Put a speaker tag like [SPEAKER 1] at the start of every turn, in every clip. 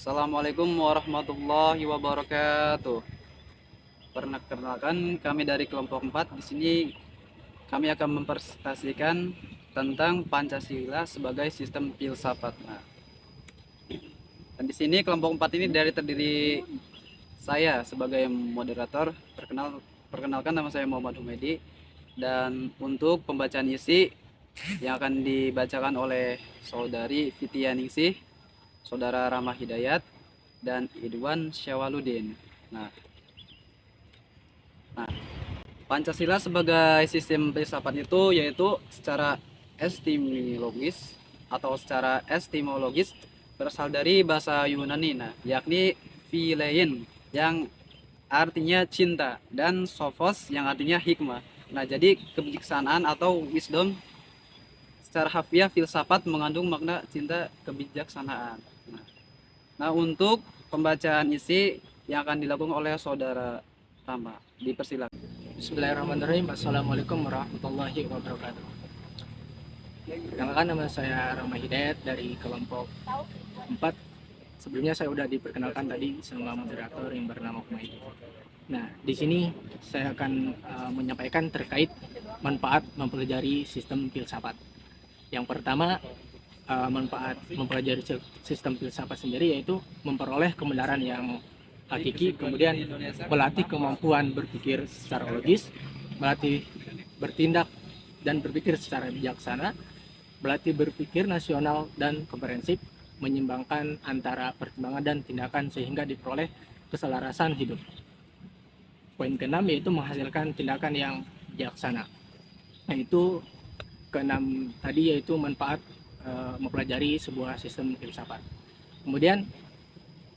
[SPEAKER 1] Assalamualaikum warahmatullahi wabarakatuh. Perkenalkan, kami dari kelompok 4. Di sini kami akan mempresentasikan tentang Pancasila sebagai sistem filsafat. Nah, dan di sini kelompok 4 ini terdiri saya sebagai moderator. Perkenalkan, nama saya Muhammad Humedi, dan untuk pembacaan isi yang akan dibacakan oleh Saudari Fitia Ningsih, Saudara Rahma Hidayat, dan Idwan Syawaludin. Nah, Pancasila sebagai sistem filsafat itu yaitu secara etimologis berasal dari bahasa Yunani, yakni philein yang artinya cinta dan sophos yang artinya hikmah. Nah, jadi kebijaksanaan atau wisdom. Secara harfiah filsafat mengandung makna cinta kebijaksanaan. Untuk pembacaan isi yang akan dilakukan oleh Saudara Tama, dipersilakan.
[SPEAKER 2] Bismillahirrahmanirrahim. Assalamualaikum warahmatullahi wabarakatuh. Perkenalkan, nama saya Rahma Hidayat dari kelompok 4. Sebelumnya saya sudah diperkenalkan tadi sama moderator yang bernama Humaydi. Nah, di sini saya akan menyampaikan terkait manfaat mempelajari sistem filsafat. Yang pertama, manfaat mempelajari sistem filsafat sendiri yaitu memperoleh kebenaran yang hakiki, kemudian melatih kemampuan berpikir secara logis, melatih bertindak dan berpikir secara bijaksana, melatih berpikir nasional dan komprehensif, menyeimbangkan antara pertimbangan dan tindakan sehingga diperoleh keselarasan hidup. Poin keenam yaitu menghasilkan tindakan yang bijaksana. Nah, itu keenam tadi yaitu manfaat mempelajari sebuah sistem filsafat. Kemudian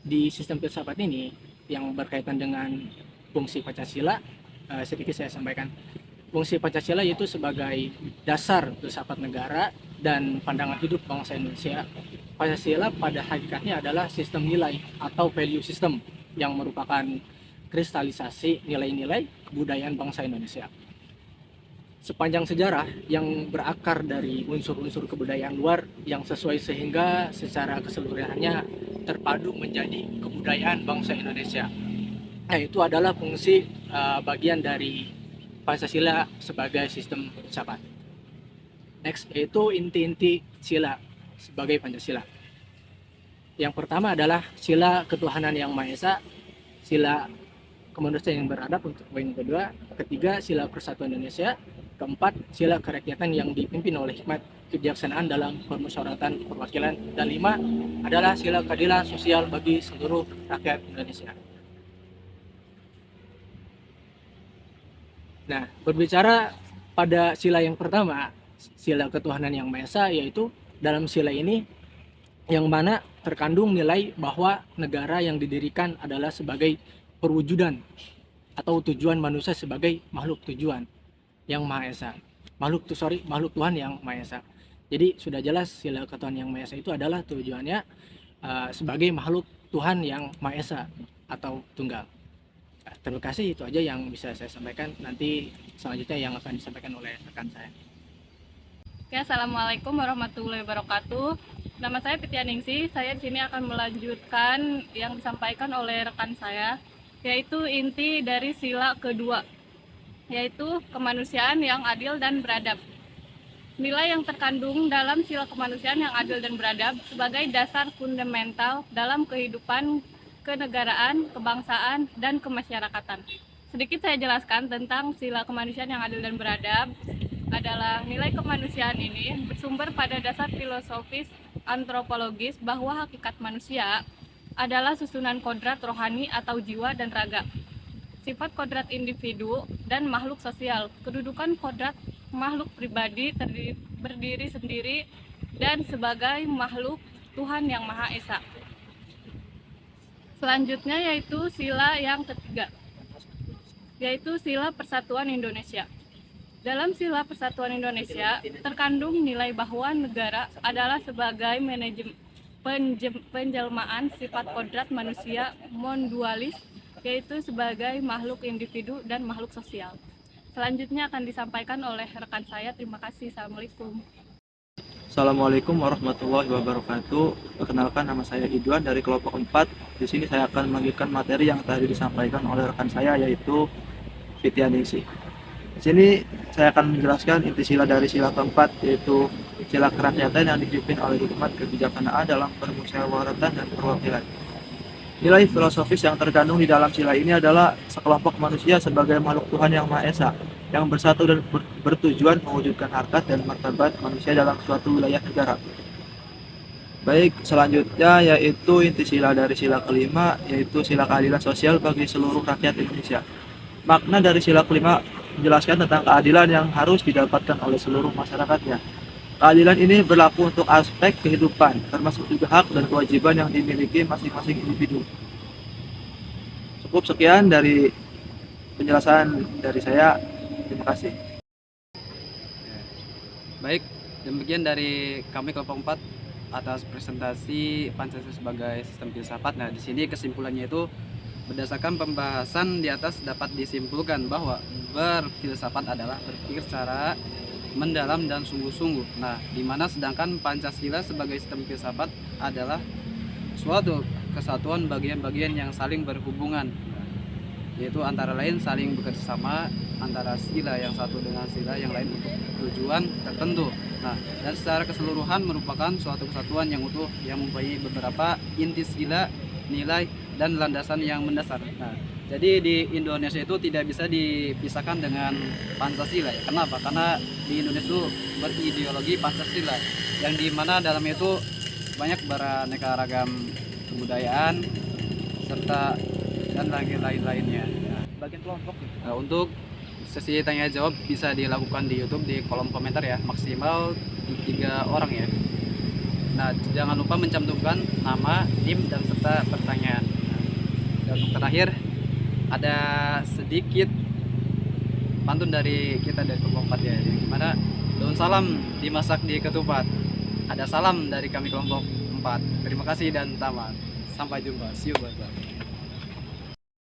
[SPEAKER 2] di sistem filsafat ini yang berkaitan dengan fungsi Pancasila, sedikit saya sampaikan. Fungsi Pancasila yaitu sebagai dasar filsafat negara dan pandangan hidup bangsa Indonesia. Pancasila pada hakikatnya adalah sistem nilai atau value system yang merupakan kristalisasi nilai-nilai kebudayaan bangsa Indonesia. Sepanjang sejarah yang berakar dari unsur-unsur kebudayaan luar yang sesuai sehingga secara keseluruhannya terpadu menjadi kebudayaan bangsa Indonesia. Nah, itu adalah fungsi bagian dari Pancasila sebagai sistem filsafat. Next, yaitu inti-inti sila sebagai Pancasila. Yang pertama adalah sila ketuhanan yang Maha Esa, sila kemanusiaan yang beradab untuk poin kedua, ketiga sila persatuan Indonesia, keempat sila kerakyatan yang dipimpin oleh hikmat kebijaksanaan dalam permusyawaratan perwakilan, dan lima adalah sila keadilan sosial bagi seluruh rakyat Indonesia. Nah, berbicara pada sila yang pertama, sila ketuhanan yang Maha Esa, yaitu dalam sila ini yang mana terkandung nilai bahwa negara yang didirikan adalah sebagai perwujudan atau tujuan manusia sebagai makhluk tujuan yang Maha Esa. Makhluk Tuhan yang Maha Esa. Jadi sudah jelas sila ketuhanan yang Maha Esa itu adalah tujuannya sebagai makhluk Tuhan yang Maha Esa atau tunggal. Terima kasih, itu aja yang bisa saya sampaikan. Nanti selanjutnya yang akan disampaikan oleh rekan saya.
[SPEAKER 3] Oke, Assalamualaikum warahmatullahi wabarakatuh. Nama saya Fitia Ningsih. Saya di sini akan melanjutkan yang disampaikan oleh rekan saya, yaitu inti dari sila kedua, yaitu kemanusiaan yang adil dan beradab. Nilai yang terkandung dalam sila kemanusiaan yang adil dan beradab sebagai dasar fundamental dalam kehidupan kenegaraan, kebangsaan, dan kemasyarakatan. Sedikit saya jelaskan tentang sila kemanusiaan yang adil dan beradab. Adalah nilai kemanusiaan ini bersumber pada dasar filosofis antropologis bahwa hakikat manusia adalah susunan kodrat rohani atau jiwa dan raga. Sifat kodrat individu dan makhluk sosial. Kedudukan kodrat makhluk pribadi berdiri sendiri dan sebagai makhluk Tuhan yang Maha Esa. Selanjutnya yaitu sila yang ketiga, yaitu sila persatuan Indonesia. Dalam sila persatuan Indonesia terkandung nilai bahwa negara adalah sebagai penjelmaan sifat kodrat manusia mondualis, yaitu sebagai makhluk individu dan makhluk sosial. Selanjutnya akan disampaikan oleh rekan saya. Terima kasih. Assalamualaikum.
[SPEAKER 4] Assalamualaikum warahmatullahi wabarakatuh. Perkenalkan, nama saya Idwan dari kelompok 4. Di sini saya akan melanjutkan materi yang tadi disampaikan oleh rekan saya, yaitu Fityaningsih. Di sini saya akan menjelaskan inti sila dari sila keempat, yaitu sila kerakyatan yang dipimpin oleh hikmat kebijaksanaan dalam permusyawaratan dan perwakilan. Nilai filosofis yang terkandung di dalam sila ini adalah sekelompok manusia sebagai makhluk Tuhan yang Maha Esa, yang bersatu dan bertujuan mewujudkan harkat dan martabat manusia dalam suatu wilayah negara. Baik, selanjutnya yaitu inti sila dari sila kelima, yaitu sila keadilan sosial bagi seluruh rakyat Indonesia. Makna dari sila kelima menjelaskan tentang keadilan yang harus didapatkan oleh seluruh masyarakatnya. Keadilan ini berlaku untuk aspek kehidupan, termasuk juga hak dan kewajiban yang dimiliki masing-masing individu. Cukup sekian dari penjelasan dari saya. Terima kasih.
[SPEAKER 1] Baik, demikian dari kami kelompok 4 atas presentasi Pancasila sebagai sistem filsafat. Nah, di sini kesimpulannya itu berdasarkan pembahasan di atas dapat disimpulkan bahwa berfilsafat adalah berpikir secara mendalam dan sungguh-sungguh. Nah, di mana sedangkan Pancasila sebagai sistem filsafat adalah suatu kesatuan bagian-bagian yang saling berhubungan, yaitu antara lain saling bekerjasama antara sila yang satu dengan sila yang lain untuk tujuan tertentu. Nah, dan secara keseluruhan merupakan suatu kesatuan yang utuh yang mempunyai beberapa inti sila, nilai, dan landasan yang mendasar. Nah, jadi di Indonesia itu tidak bisa dipisahkan dengan Pancasila ya. Kenapa? Karena di Indonesia itu berideologi Pancasila yang dimana dalamnya itu banyak beraneka ragam kebudayaan serta dan lain-lainnya.
[SPEAKER 4] Bagian kelompok.
[SPEAKER 1] Nah, untuk sesi tanya jawab bisa dilakukan di YouTube di kolom komentar ya, maksimal 3 orang ya. Nah, jangan lupa mencantumkan nama, tim, dan serta pertanyaan. Nah, dan untuk terakhir ada sedikit pantun dari kita dari kelompok 4 ya, yang dimana daun salam dimasak di ketupat. Ada salam dari kami kelompok 4. Terima kasih dan tamat. Sampai jumpa. See you, bye-bye.